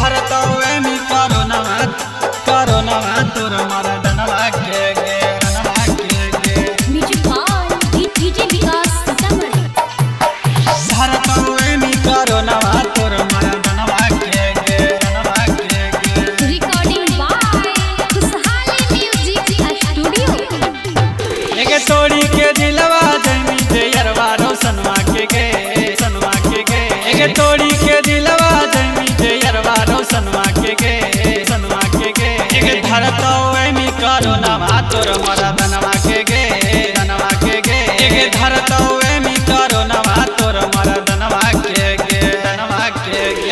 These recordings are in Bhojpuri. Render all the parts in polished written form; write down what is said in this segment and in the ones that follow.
धरतवे मी करो नवा तोर मरा दनवा के म्यूजिक बाय डीजे विकास सीतामढ़ी। धरतवे मी करो नवा तोर मरा दनवा के रिकॉर्डिंग बाय खुशहाली म्यूजिक स्टूडियो। एक तोड़ी के दिलवा जमी जे यरवा रोशनवा के एक तोड़ी के दिलवा जमी जे यरवा रोशनवा के एक धरतवे मी करो नवा तोर मरा दनवा के एक धरतवे मी करो नवा तोर मरा दनवा के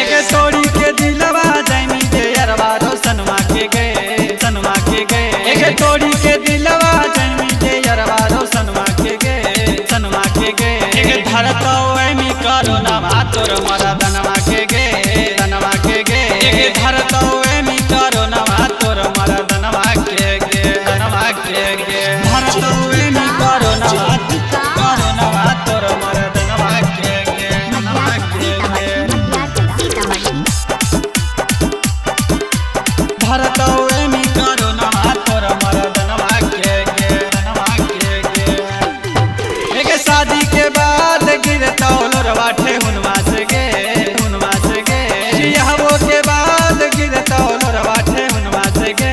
एक तोड़ी के दिलवा जमी जे यरवा रोशनवा के एक तोड़ी के दिलवा जमी जे यरवा रोशनवा के एक धरतवे मी करो नवा तोर मरा दनवा के एक धरतवे मी करो नवा तोर मरा दनवा के धरतवे मी करो नवा तोर मरा दनवा के धरतवे मी करो नवा तोर मरा दनवा के एक शादी के बाद गिरता लोरवाठे हुनवा से गे यहवो के बाद गिरता लोरवाठे हुनवा से गे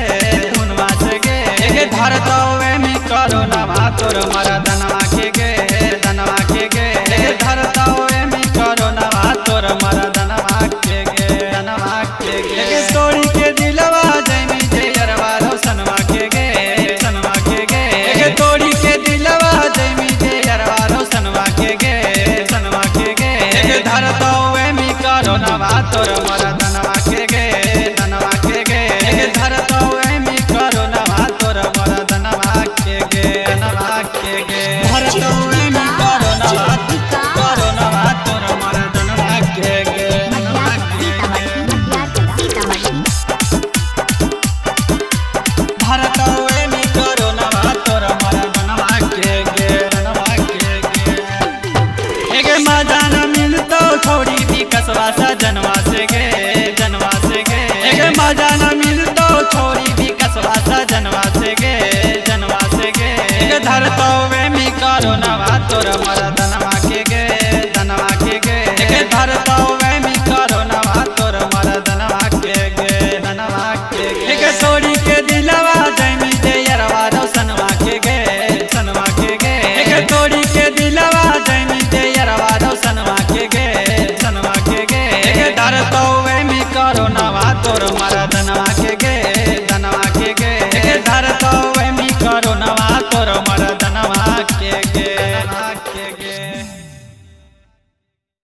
एक धरतवे मी करो नवा तोर मरा दनवा के एक धरतवे मी करो नवा तोर मरा दनवा के एक तोड़ी के दिलवा जमी जे यरवा रोशनवा के एक तोड़ी के दिलवा जमी जे यरवा रोशनवा के एक धरतवे मी करो नवा तोर मरा